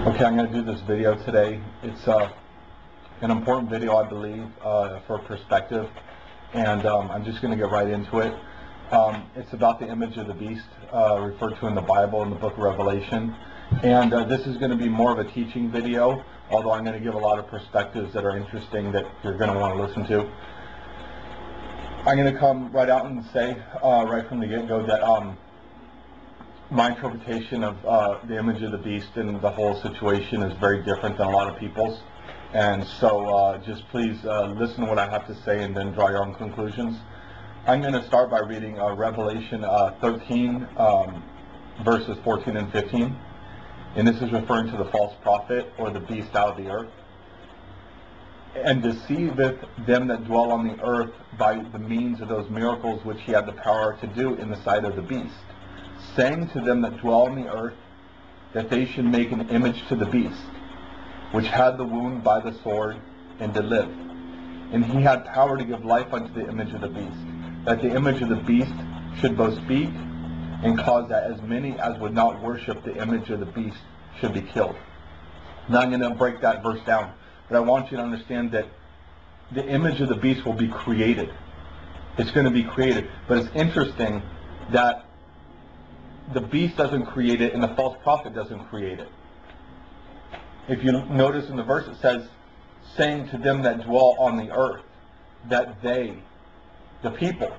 Okay, I'm going to do this video today. It's an important video, I believe, for perspective, and I'm just going to get right into it. It's about the image of the beast referred to in the Bible in the book of Revelation, and this is going to be more of a teaching video, although I'm going to give a lot of perspectives that are interesting that you're going to want to listen to. I'm going to come right out and say right from the get-go that my interpretation of the image of the beast and the whole situation is very different than a lot of people's. And so just please listen to what I have to say and then draw your own conclusions. I'm going to start by reading Revelation 13, verses 14 and 15. And this is referring to the false prophet or the beast out of the earth. And deceiveth them that dwell on the earth by the means of those miracles which he had the power to do in the sight of the beast, saying to them that dwell on the earth that they should make an image to the beast, which had the wound by the sword, and did live. And he had power to give life unto the image of the beast, that the image of the beast should both speak, and cause that as many as would not worship the image of the beast should be killed. Now I'm going to break that verse down, but I want you to understand that the image of the beast will be created. It's going to be created, but it's interesting that the beast doesn't create it and the false prophet doesn't create it. If you notice in the verse it says, saying to them that dwell on the earth, that they, the people,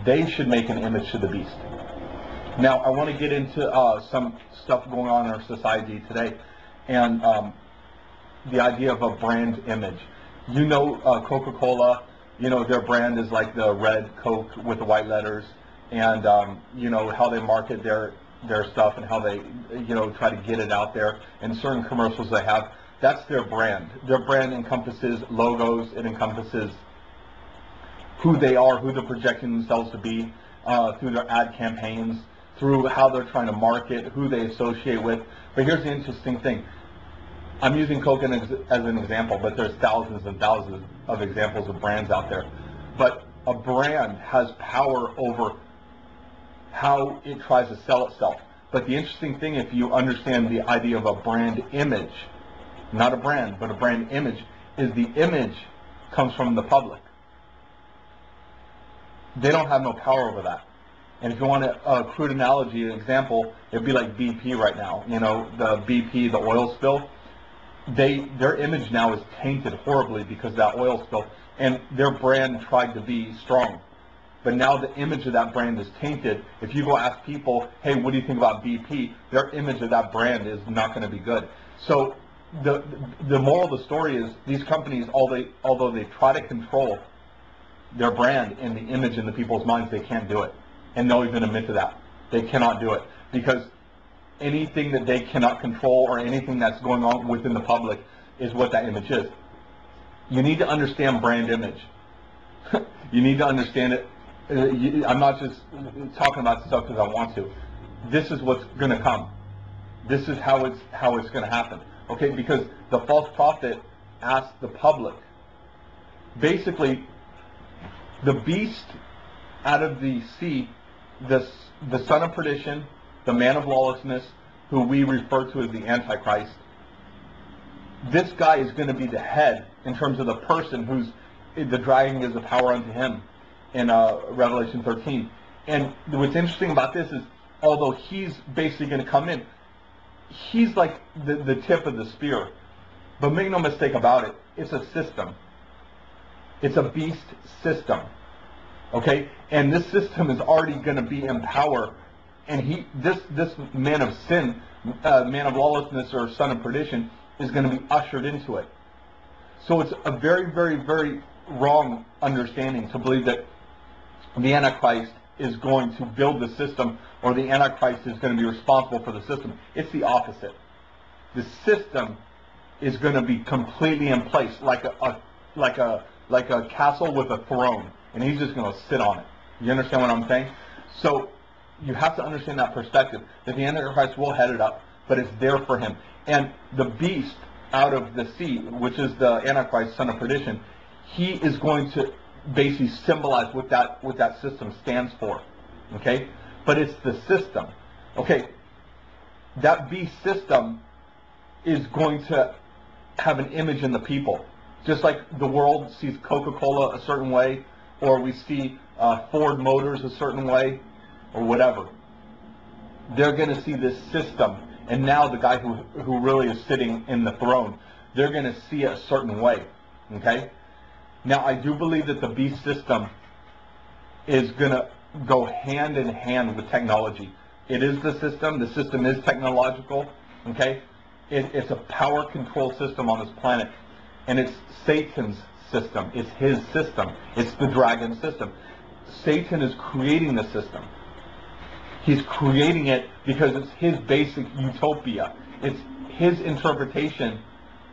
they should make an image to the beast. Now I want to get into some stuff going on in our society today, and the idea of a brand image. You know Coca-Cola, you know their brand is like the red Coke with the white letters. And you know how they market their stuff and how they try to get it out there, and certain commercials they have, that's their brand. Their brand encompasses logos, it encompasses who they are, who they're projecting themselves to be through their ad campaigns, through how they're trying to market, who they associate with. But here's the interesting thing. I'm using Coke as an example, but there's thousands and thousands of examples of brands out there. But a brand has power over how it tries to sell itself. But the interesting thing, if you understand the idea of a brand image, not a brand, but a brand image, is the image comes from the public. They don't have no power over that. And if you want a crude analogy, an example, it'd be like BP right now. You know, the BP, the oil spill, their image now is tainted horribly because of that oil spill, and their brand tried to be strong. But now the image of that brand is tainted. If you go ask people, hey, what do you think about BP? Their image of that brand is not going to be good. So the moral of the story is these companies, although they try to control their brand and the image in the people's minds, they can't do it. And they'll even admit to that. They cannot do it. Because anything that they cannot control or anything that's going on within the public is what that image is. You need to understand brand image. You need to understand it. I'm not just talking about stuff because I want to. This is what's going to come. This is how it's going to happen. Okay, because the false prophet asked the public. Basically, the beast out of the sea, the son of perdition, the man of lawlessness, who we refer to as the Antichrist. This guy is going to be the head in terms of the person who's the dragon gives the power unto him. In Revelation 13. And what's interesting about this is, although he's basically going to come in, he's like the tip of the spear. But make no mistake about it, it's a system. It's a beast system. Okay? And this system is already going to be in power. And this man of sin, man of lawlessness or son of perdition, is going to be ushered into it. So it's a very, very, very wrong understanding to believe that the Antichrist is going to build the system, or the Antichrist is going to be responsible for the system. It's the opposite. The system is going to be completely in place, like a castle with a throne, and he's just going to sit on it. You understand what I'm saying? So you have to understand that perspective, that the Antichrist will head it up, but it's there for him. And the beast out of the sea, which is the Antichrist, son of perdition, he is going to basically symbolize what that system stands for. Okay? But it's the system. Okay, that beast system is going to have an image in the people. Just like the world sees Coca-Cola a certain way, or we see Ford Motors a certain way, or whatever. They're going to see this system, and now the guy who really is sitting in the throne, they're going to see it a certain way. Okay? Now, I do believe that the beast system is going to go hand in hand with technology. It is the system. The system is technological. Okay? It's a power control system on this planet. And it's Satan's system. It's his system. It's the dragon system. Satan is creating the system. He's creating it because it's his basic utopia. It's his interpretation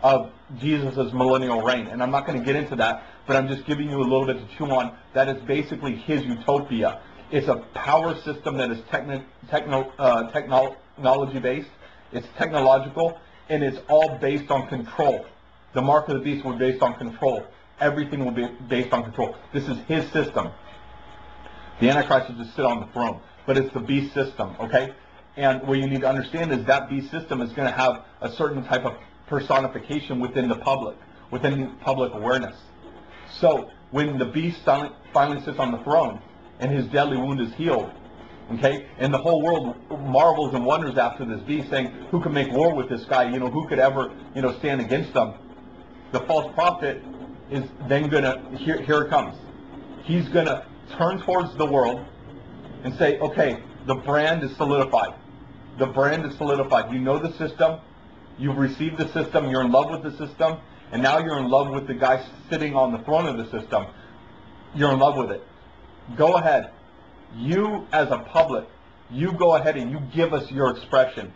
of Jesus' millennial reign. And I'm not going to get into that, but I'm just giving you a little bit to chew on. That is basically his utopia. It's a power system that is technology-based. It's technological, and it's all based on control. The mark of the beast will be based on control. Everything will be based on control. This is his system. The Antichrist will just sit on the throne. But it's the beast system, okay? And what you need to understand is that beast system is going to have a certain type of personification within the public awareness. So when the beast finally sits on the throne and his deadly wound is healed, okay, and the whole world marvels and wonders after this beast, saying, who can make war with this guy? Who could ever, stand against him? The false prophet is then going to, here it comes. He's going to turn towards the world and say, okay, the brand is solidified. The brand is solidified. You know the system. You've received the system. You're in love with the system. And now you're in love with the guy sitting on the throne of the system. You're in love with it. Go ahead. You, as a public, you go ahead and you give us your expression.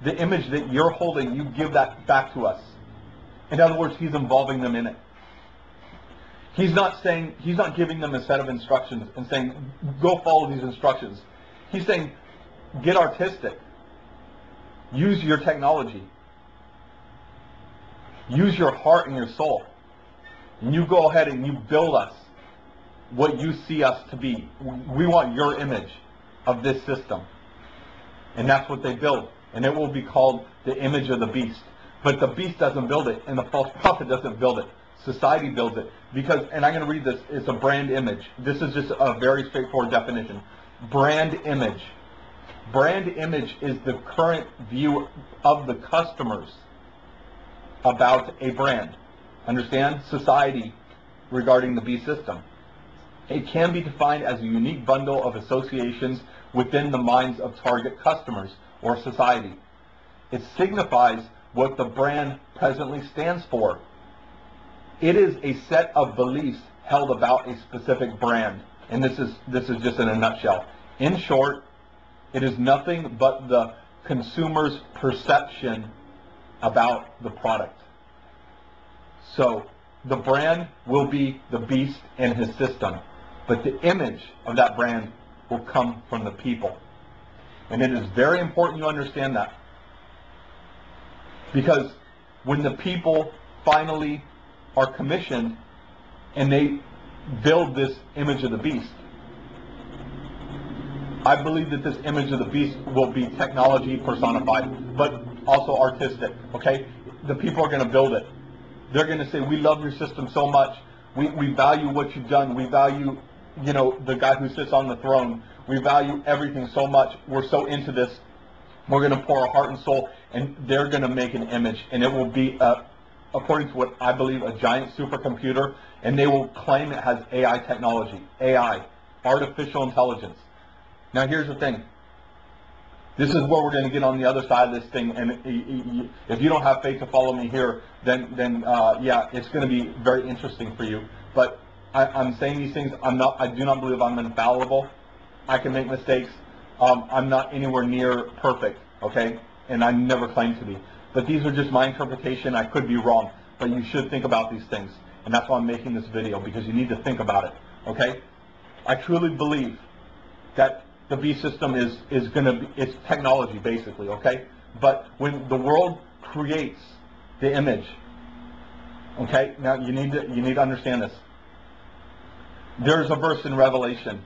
The image that you're holding, you give that back to us. In other words, he's involving them in it. He's not giving them a set of instructions and saying, go follow these instructions. He's saying, get artistic. Use your technology. Use your heart and your soul. And you go ahead and you build us what you see us to be. We want your image of this system. And that's what they build. And it will be called the image of the beast. But the beast doesn't build it, and the false prophet doesn't build it. Society builds it. Because, and I'm going to read this, it's a brand image. This is just a very straightforward definition. Brand image. Brand image is the current view of the customers about a brand. Understand? Society regarding the beast system. It can be defined as a unique bundle of associations within the minds of target customers or society. It signifies what the brand presently stands for. It is a set of beliefs held about a specific brand. And this is just in a nutshell. In short, it is nothing but the consumer's perception about the product. So the brand will be the beast and his system. But the image of that brand will come from the people. And it is very important you understand that. Because when the people finally are commissioned and they build this image of the beast, I believe that this image of the beast will be technology personified, but also artistic, okay? The people are going to build it. They're going to say, we love your system so much. We value what you've done. We value, the guy who sits on the throne. We value everything so much. We're so into this. We're going to pour our heart and soul, and they're going to make an image, and it will be, according to what I believe, a giant supercomputer, and they will claim it has AI technology, AI, artificial intelligence. Now, here's the thing. This is where we're going to get on the other side of this thing, and if you don't have faith to follow me here, then yeah, it's going to be very interesting for you. But I'm saying these things. I do not believe I'm infallible. I can make mistakes. I'm not anywhere near perfect, okay? And I never claim to be. But these are just my interpretation. I could be wrong, but you should think about these things. And that's why I'm making this video, because you need to think about it, okay? I truly believe that the beast system is going to be, it's technology basically, okay? But when the world creates the image, okay? Now you need to understand this. There's a verse in Revelation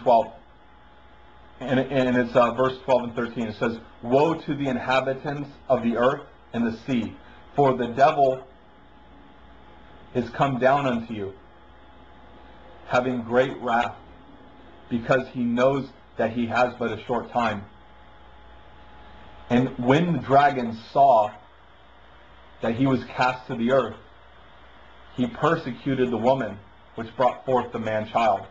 12. and it's verse 12 and 13. It says, "Woe to the inhabitants of the earth and the sea, for the devil is come down unto you, having great wrath, because he knows that he has but a short time. And when the dragon saw that he was cast to the earth, he persecuted the woman which brought forth the man-child."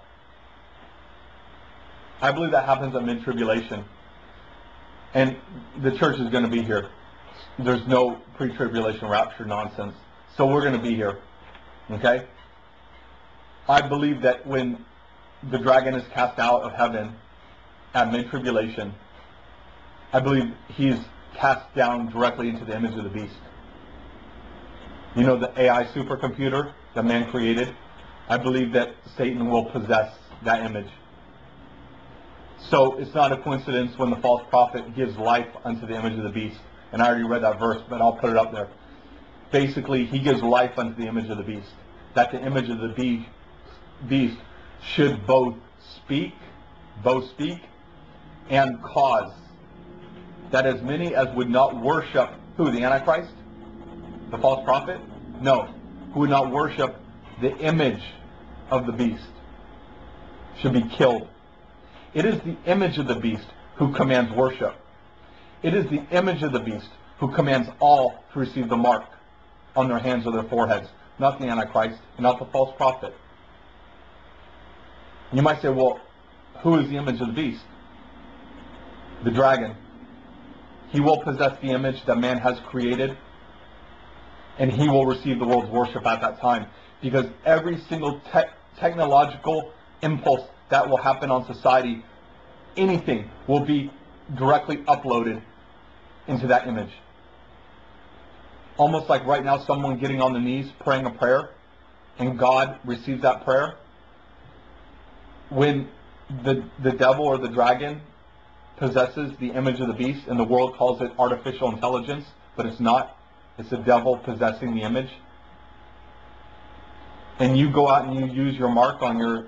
I believe that happens at mid-tribulation. And the church is going to be here. There's no pre-tribulation rapture nonsense. So we're going to be here. Okay? I believe that when the dragon is cast out of heaven at mid-tribulation, I believe he's cast down directly into the image of the beast. You know, the AI supercomputer that man created? I believe that Satan will possess that image. So it's not a coincidence when the false prophet gives life unto the image of the beast. And I already read that verse, but I'll put it up there. Basically, he gives life unto the image of the beast. That the image of the beast should both speak, and cause that as many as would not worship, who, the Antichrist? The false prophet? No. Who would not worship the image of the beast should be killed. It is the image of the beast who commands worship. It is the image of the beast who commands all to receive the mark on their hands or their foreheads, not the Antichrist, and not the false prophet. You might say, well, who is the image of the beast? The dragon. He will possess the image that man has created, and he will receive the world's worship at that time, because every single technological impulse that will happen on society, anything will be directly uploaded into that image. Almost like right now someone getting on the knees praying a prayer, and God receives that prayer. When the devil or the dragon possesses the image of the beast, and the world calls it artificial intelligence, but it's not. It's the devil possessing the image. And you go out and you use your mark on your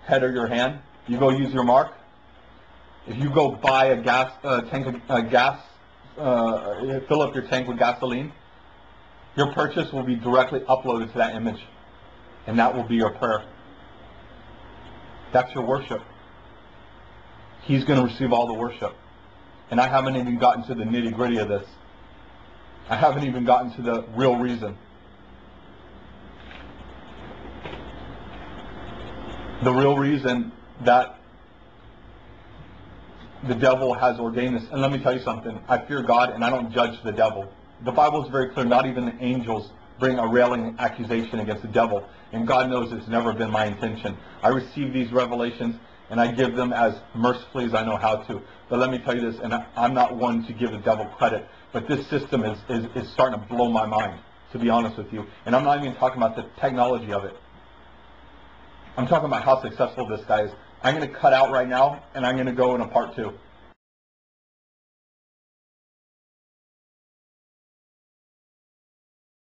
head or your hand. You go use your mark. If you go buy a tank of gas, fill up your tank with gasoline, your purchase will be directly uploaded to that image. And that will be your prayer. That's your worship. He's going to receive all the worship. And I haven't even gotten to the nitty-gritty of this. I haven't even gotten to the real reason. The real reason that the devil has ordained this. And let me tell you something. I fear God and I don't judge the devil. The Bible is very clear. Not even the angels bring a railing accusation against the devil. And God knows it's never been my intention. I receive these revelations and I give them as mercifully as I know how to. But let me tell you this, and I'm not one to give the devil credit, but this system is starting to blow my mind, to be honest with you. And I'm not even talking about the technology of it. I'm talking about how successful this guy is. I'm going to cut out right now, and I'm going to go in a part 2.